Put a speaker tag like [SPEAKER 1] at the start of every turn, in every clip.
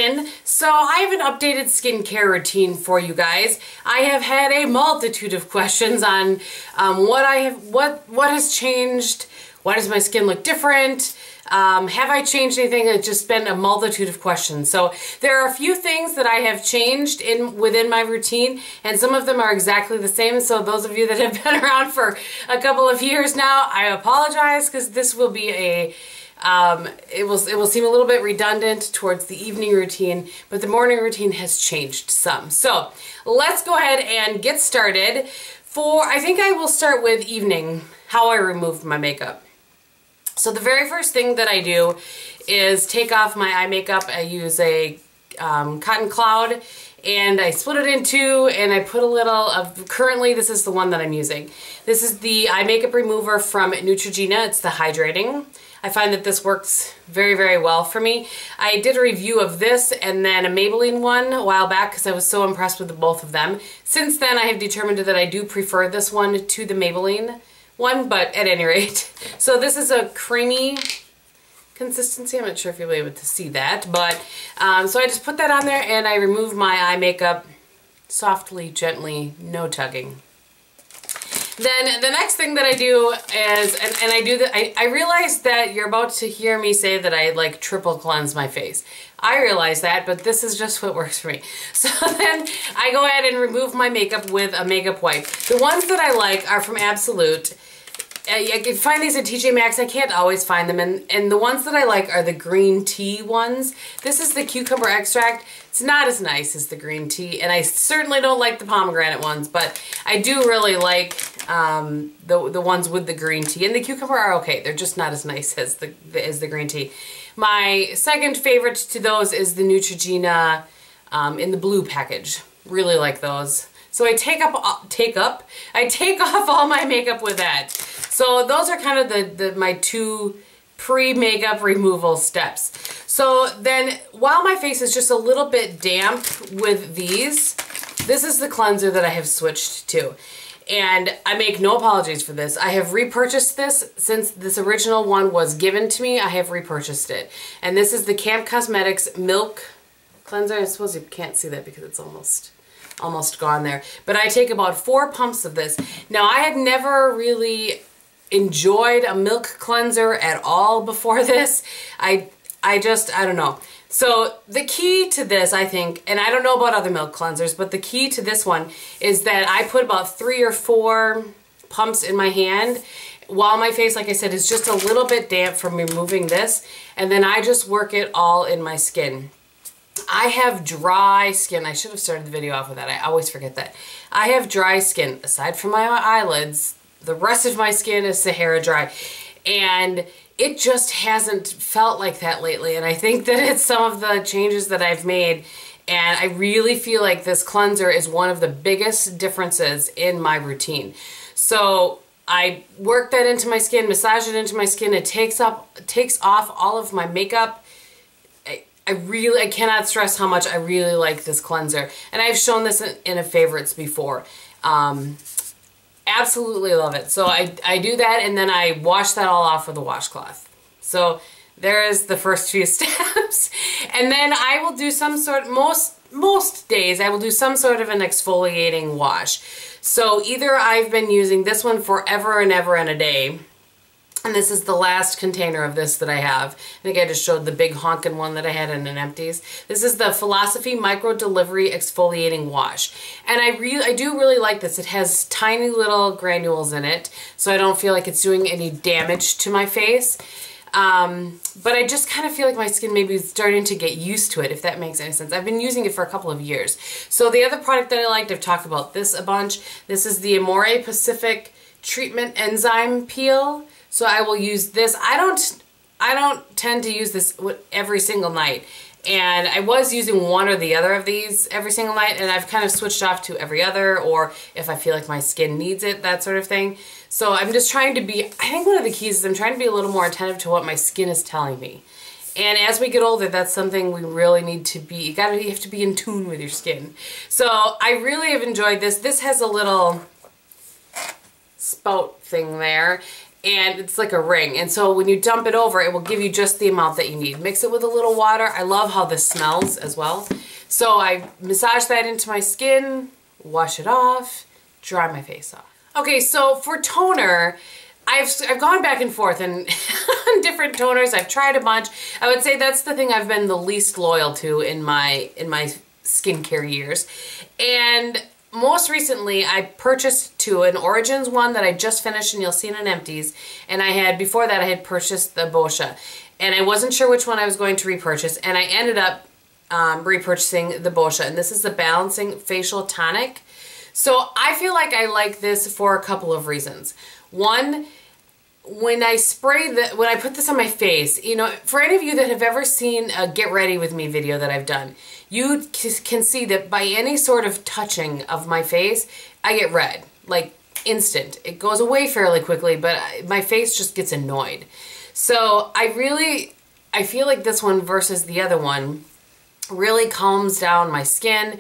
[SPEAKER 1] Kristin. So I have an updated skincare routine for you guys. I have had a multitude of questions on what has changed. Why does my skin look different? Have I changed anything? It's just been a multitude of questions. So there are a few things that I have changed within my routine, and some of them are exactly the same. So those of you that have been around for a couple of years now, I apologize, because this will be a it will seem a little bit redundant towards the evening routine, but the morning routine has changed some. So let's go ahead and get started. I think I will start with evening, how I removed my makeup. So the very first thing that I do is take off my eye makeup. I use a cotton cloud, and I split it in two, and I put a little of, currently this is the one that I'm using. This is the eye makeup remover from Neutrogena. It's the hydrating. I find that this works very, very well for me. I did a review of this and then a Maybelline one a while back because I was so impressed with both of them. Since then, I have determined that I do prefer this one to the Maybelline one, but at any rate. So this is a creamy consistency. I'm not sure if you'll be able to see that, but so I just put that on there and I remove my eye makeup softly, gently, no tugging. Then the next thing that I do is, and I do that, I realize that you're about to hear me say that I like triple cleanse my face. I realize that, but this is just what works for me. So then I go ahead and remove my makeup with a makeup wipe. The ones that I like are from Absolute. I can find these at TJMaxx. I can't always find them, and the ones that I like are the green tea ones. This is the cucumber extract. It's not as nice as the green tea, and I certainly don't like the pomegranate ones, but I do really like the ones with the green tea, and the cucumber are okay. They're just not as nice as the green tea. My second favorite to those is the Neutrogena in the blue package. Really like those. So I take off all my makeup with that. So those are kind of my two pre-makeup removal steps. So then while my face is just a little bit damp with these, this is the cleanser that I have switched to. And I make no apologies for this. I have repurchased this since this original one was given to me. I have repurchased it. And this is the Camp Cosmetics Milk Cleanser. I suppose you can't see that because it's almost gone there. But I take about 4 pumps of this. Now, I had never really enjoyed a milk cleanser at all before this. I don't know. So the key to this, I think, and I don't know about other milk cleansers, but the key to this one is that I put about 3 or 4 pumps in my hand while my face, like I said, is just a little bit damp from removing this, and then I just work it all in my skin. I have dry skin. I should have started the video off with that. I always forget that. I have dry skin. Aside from my eyelids, the rest of my skin is Sahara dry. And it just hasn't felt like that lately. And I think that it's some of the changes that I've made. And I really feel like this cleanser is one of the biggest differences in my routine. So I work that into my skin, massage it into my skin. It takes off all of my makeup. I cannot stress how much I really like this cleanser. And I've shown this in a favorites before. Absolutely love it. So I do that, and then I wash that all off with a washcloth. So there is the first few steps. And then I will do some sort, most days I will do some sort of an exfoliating wash. So either I've been using this one forever and ever and a day, and this is the last container of this that I have. I think I just showed the big honkin' one that I had in an empties. This is the Philosophy Micro Delivery Exfoliating Wash. And I do really like this. It has tiny little granules in it, so I don't feel like it's doing any damage to my face. But I just kind of feel like my skin maybe is starting to get used to it, if that makes any sense. I've been using it for a couple of years. So the other product that I liked, I've talked about this a bunch. This is the Amore Pacific Treatment Enzyme Peel. So I will use this. I don't tend to use this every single night. And I was using one or the other of these every single night, and I've kind of switched off to every other, or if I feel like my skin needs it, that sort of thing. So I'm just trying to be, I think one of the keys is I'm trying to be a little more attentive to what my skin is telling me. And as we get older, that's something we really need to be, you have to be in tune with your skin. So I really have enjoyed this. This has a little spout thing there. and it's like a ring. And so when you dump it over, it will give you just the amount that you need. Mix it with a little water. I love how this smells as well. So I massage that into my skin, wash it off, dry my face off. Okay, so for toner, I've gone back and forth and on different toners. I've tried a bunch. I would say that's the thing I've been the least loyal to in my skincare years. And most recently, I purchased two, an Origins one that I just finished and you'll see it in empties. And before that, I had purchased the Boscia. And I wasn't sure which one I was going to repurchase. And I ended up repurchasing the Boscia. And this is the Balancing Facial Tonic. So I feel like I like this for a couple of reasons. One, when I put this on my face, you know, for any of you that have ever seen a Get Ready With Me video that I've done, you can see that by any sort of touching of my face, I get red, like instant. It goes away fairly quickly, but my face just gets annoyed. So I feel like this one versus the other one really calms down my skin.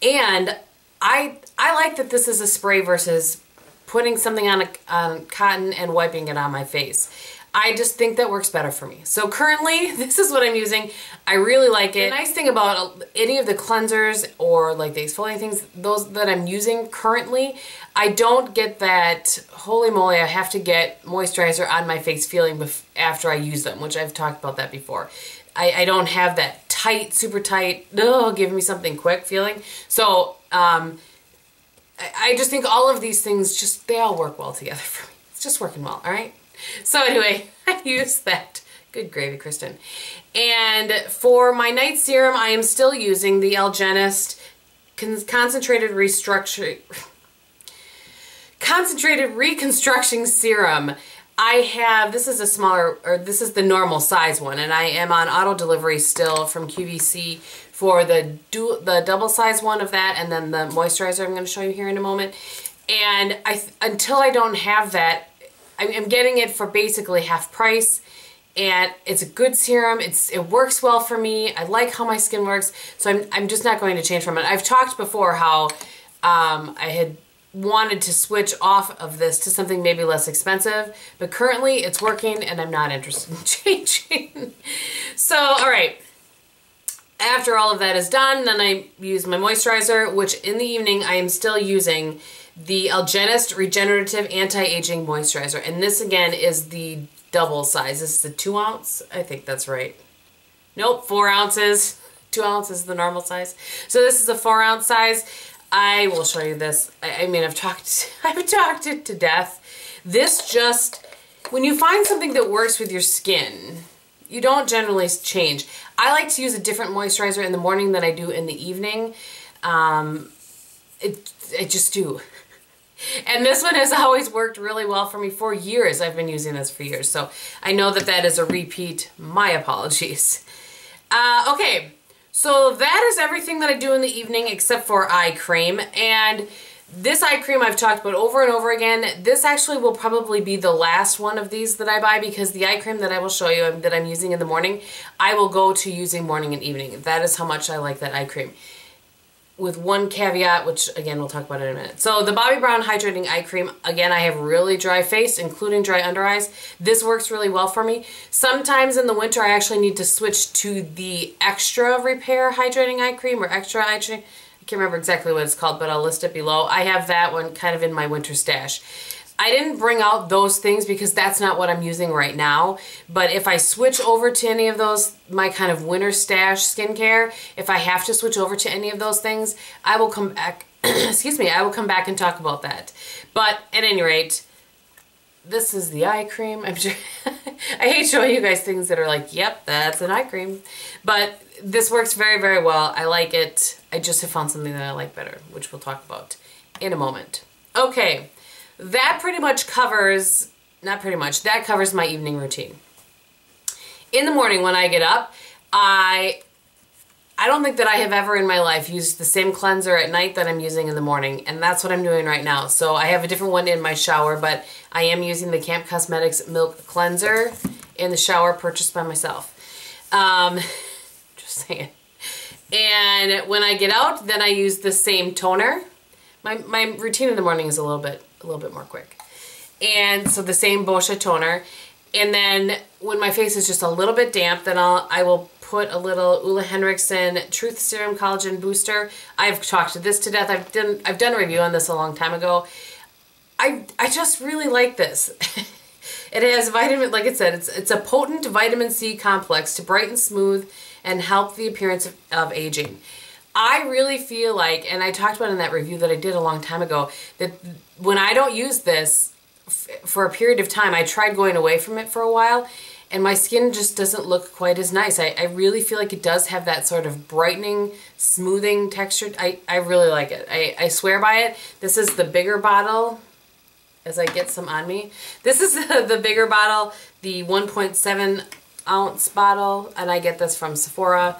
[SPEAKER 1] And I like that this is a spray versus putting something on cotton and wiping it on my face. I just think that works better for me. So currently, this is what I'm using. I really like it. The nice thing about any of the cleansers or like the exfoliating things, those that I'm using currently, I don't get that, holy moly, I have to get moisturizer on my face feeling after I use them, which I've talked about that before. I don't have that tight, super tight, give me something quick feeling. So I just think all of these things they all work well together for me. It's just working well, all right? So anyway, I use that. Good gravy, Kristin. And for my night serum, I am still using the Algenist Concentrated Reconstructing Serum. this is this is the normal size one, and I am on auto delivery still from QVC for the double size one of that, and then the moisturizer I'm going to show you here in a moment. And until I don't have that, I'm getting it for basically half price, and it's a good serum. It works well for me. I like how my skin works, so I'm just not going to change from it. I've talked before how I had wanted to switch off of this to something maybe less expensive, but currently it's working and I'm not interested in changing. So, all right. After all of that is done, then I use my moisturizer, which in the evening I am still using the Algenist Regenerative Anti-Aging Moisturizer. And this again is the double size. This is the 2 ounce. I think that's right. Nope, 4 ounces. 2 ounces is the normal size. So this is a 4 ounce size. I will show you this. I mean, I've talked it to death. This just, when you find something that works with your skin, you don't generally change. I like to use a different moisturizer in the morning than I do in the evening. I just do. And this one has always worked really well for me for years. I've been using this for years. So I know that that is a repeat. My apologies. Okay. So that is everything that I do in the evening except for eye cream. And this eye cream I've talked about over and over again. This actually will probably be the last one of these that I buy, because the eye cream that I will show you that I'm using in the morning, I will go to using morning and evening. That is how much I like that eye cream. With one caveat, which again we'll talk about in a minute. So the Bobbi Brown Hydrating Eye Cream, again, I have really dry face, including dry under eyes. This works really well for me. Sometimes in the winter I actually need to switch to the Extra Repair Hydrating Eye Cream, or Extra Hydrating. I can't remember exactly what it's called, but I'll list it below. I have that one kind of in my winter stash. I didn't bring out those things because that's not what I'm using right now. But if I switch over to any of those, my kind of winter stash skincare, if I have to switch over to any of those things, I will come back, excuse me, I will come back and talk about that. But at any rate, this is the eye cream. I'm sure I hate showing you guys things that are like, yep, that's an eye cream. But this works very, very well. I like it. I just have found something that I like better, which we'll talk about in a moment. Okay. That pretty much covers, not pretty much, that covers my evening routine. In the morning when I get up, I don't think that I have ever in my life used the same cleanser at night that I'm using in the morning, and that's what I'm doing right now. So I have a different one in my shower, but I am using the Camp Cosmetics Milk Cleanser in the shower, purchased by myself. Just saying. And when I get out, then I use the same toner. My routine in the morning is a little bit more quick. And so the same Boscia toner. And then when my face is just a little bit damp, then I will put a little Henrikson Truth Serum Collagen Booster. I've talked this to death. I've done a review on this a long time ago. I just really like this. It has vitamin, like it said, it's a potent vitamin C complex to brighten, smooth, and help the appearance of aging. I really feel like, and I talked about in that review that I did a long time ago, that when I don't use this for a period of time, I tried going away from it for a while, and my skin just doesn't look quite as nice. I really feel like it does have that sort of brightening, smoothing texture. I really like it. I swear by it. This is the bigger bottle, as I get some on me. This is the bigger bottle, the 1.7 ounce bottle, and I get this from Sephora.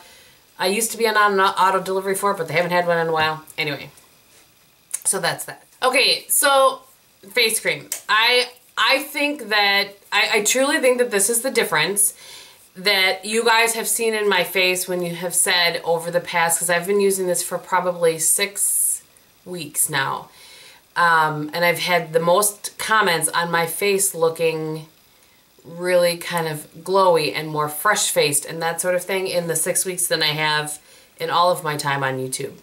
[SPEAKER 1] I used to be on an auto delivery for it, but they haven't had one in a while. Anyway, so that's that. Okay, so face cream. I think that, I truly think that this is the difference that you guys have seen in my face when you have said over the past, because I've been using this for probably 6 weeks now. And I've had the most comments on my face looking really kind of glowy and more fresh-faced and that sort of thing in the 6 weeks than I have in all of my time on YouTube.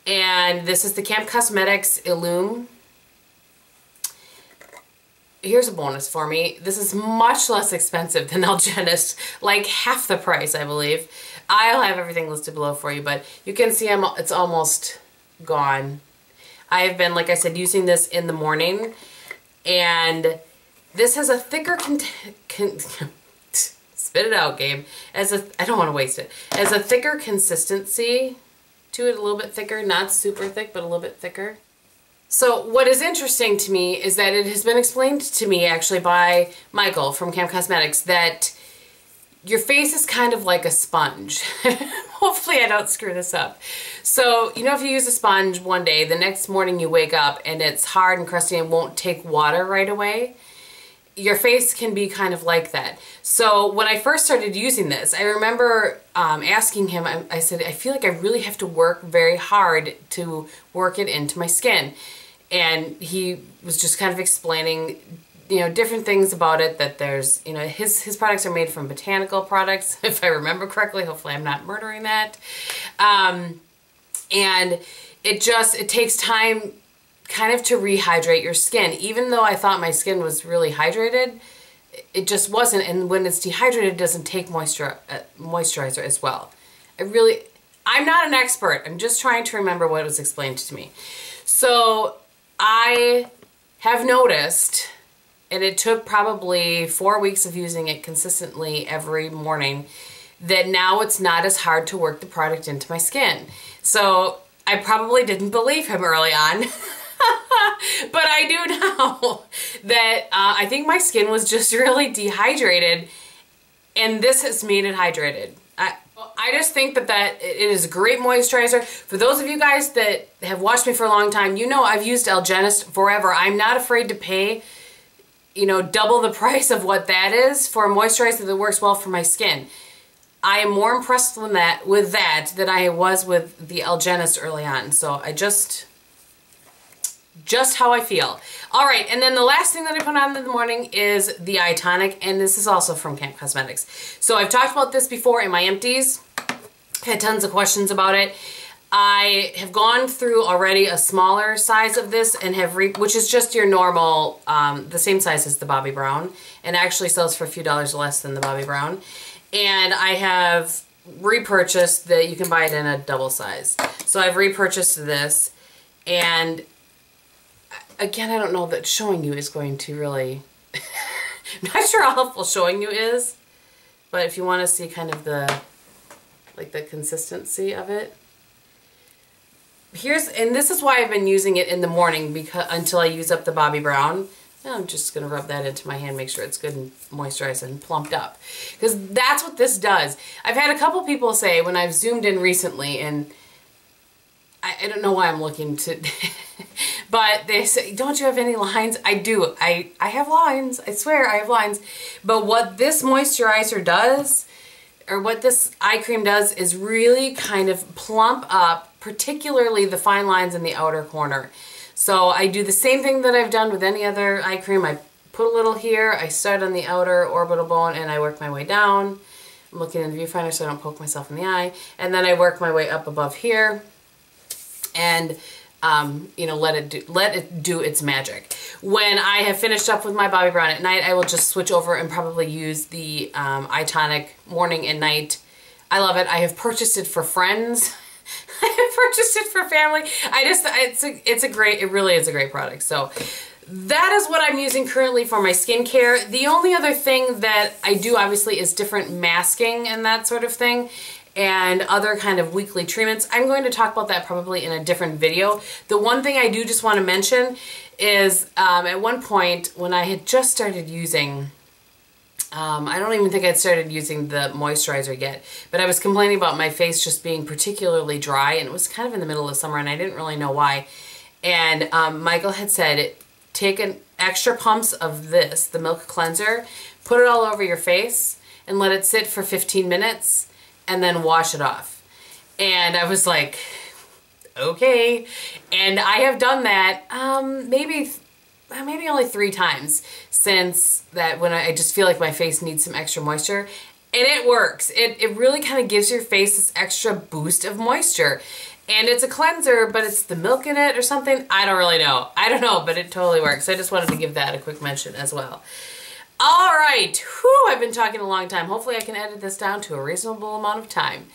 [SPEAKER 1] And this is the Camp Cosmetics Illume. Here's a bonus for me. This is much less expensive than Algenist, like half the price, I believe. I'll have everything listed below for you, but you can see it's almost gone. I have been, like I said, using this in the morning, and this has a thicker spit it out, Gabe. I don't want to waste it. As a thicker consistency to it, a little bit thicker, not super thick, but a little bit thicker. So what is interesting to me is that it has been explained to me actually by Michael from Camp Cosmetics that your face is kind of like a sponge. Hopefully I don't screw this up. So, you know, if you use a sponge one day, the next morning you wake up and it's hard and crusty and won't take water right away, your face can be kind of like that. So when I first started using this, I remember asking him, I said, I feel like I really have to work very hard to work it into my skin. And he was just kind of explaining, you know, different things about it, that there's, you know, his products are made from botanical products, if I remember correctly. Hopefully I'm not murdering that. And it takes time kind of to rehydrate your skin. Even though I thought my skin was really hydrated, it just wasn't. And when it's dehydrated, it doesn't take moisturizer as well. I'm not an expert. I'm just trying to remember what was explained to me. So I have noticed, and it took probably 4 weeks of using it consistently every morning, that now it's not as hard to work the product into my skin. So I probably didn't believe him early on, but I do now that I think my skin was just really dehydrated, and this has made it hydrated. I just think that it is a great moisturizer. For those of you guys that have watched me for a long time, you know I've used Algenist forever. I'm not afraid to pay, you know, double the price of what that is for a moisturizer that works well for my skin. I am more impressed with that than I was with the Algenist early on. So I just how I feel. All right, and then the last thing that I put on in the morning is the eye tonic, and this is also from Camp Cosmetics. So I've talked about this before in my empties. I've had tons of questions about it. I have gone through already a smaller size of this and which is just your normal, the same size as the Bobbi Brown, and actually sells for a few dollars less than the Bobbi Brown. And I have repurchased that you can buy it in a double size. So I've repurchased this, and again, I don't know that showing you is going to really, I'm not sure how helpful showing you is, but if you want to see kind of the consistency of it. And this is why I've been using it in the morning, because until I use up the Bobbi Brown. Now I'm just going to rub that into my hand, make sure it's good and moisturized and plumped up. Because that's what this does. I've had a couple people say when I've zoomed in recently, and I don't know why I'm looking to, but they say, don't you have any lines? I do. I have lines. I swear I have lines. But what this moisturizer does, or what this eye cream does, is really kind of plump up, particularly the fine lines in the outer corner. So I do the same thing that I've done with any other eye cream. I put a little here, I start on the outer orbital bone, and I work my way down. I'm looking in the viewfinder so I don't poke myself in the eye. And then I work my way up above here, and you know, let it do its magic. When I have finished up with my Bobbi Brown at night, I will just switch over and probably use the Eye Tonic morning and night. I love it. I have purchased it for friends. I have purchased it for family. It really is a great product. So that is what I'm using currently for my skincare. The only other thing that I do obviously is different masking and that sort of thing, and other kind of weekly treatments. I'm going to talk about that probably in a different video. The one thing I do just want to mention is at one point when I had just started using, I don't even think I'd started using the moisturizer yet, but I was complaining about my face just being particularly dry, and it was kind of in the middle of summer and I didn't really know why. And Michael had said, take an extra pumps of this, the milk cleanser, put it all over your face and let it sit for 15 minutes and then wash it off. And I was like, okay. And I have done that maybe only 3 times since that, when I just feel like my face needs some extra moisture. And it works. It really kind of gives your face this extra boost of moisture. And it's a cleanser, but it's the milk in it or something. I don't really know. I don't know, but it totally works. I just wanted to give that a quick mention as well. All right. Whew, I've been talking a long time. Hopefully I can edit this down to a reasonable amount of time.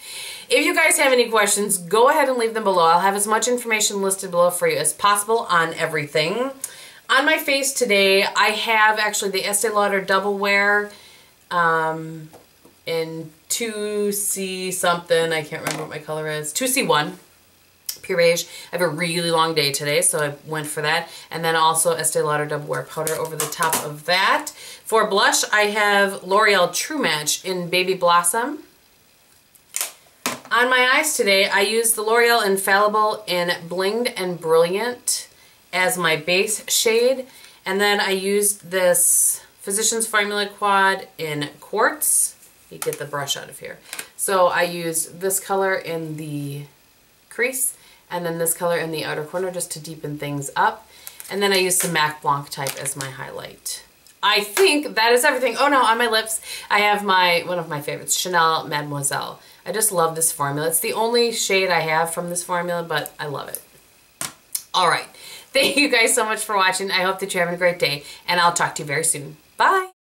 [SPEAKER 1] If you guys have any questions, go ahead and leave them below. I'll have as much information listed below for you as possible on everything. On my face today, I have actually the Estee Lauder Double Wear in 2C something. I can't remember what my color is. 2C1. Pure beige. I have a really long day today, so I went for that. And then also Estee Lauder Double Wear powder over the top of that. For blush, I have L'Oreal True Match in Baby Blossom. On my eyes today, I use the L'Oreal Infallible in Blinged and Brilliant as my base shade. And then I used this Physicians Formula Quad in Quartz. You get the brush out of here. So I used this color in the crease, and then this color in the outer corner just to deepen things up. And then I used some MAC Blanc type as my highlight. I think that is everything. Oh no, on my lips, I have one of my favorites, Chanel Mademoiselle. I just love this formula. It's the only shade I have from this formula, but I love it. All right. Thank you guys so much for watching. I hope that you're having a great day, and I'll talk to you very soon. Bye.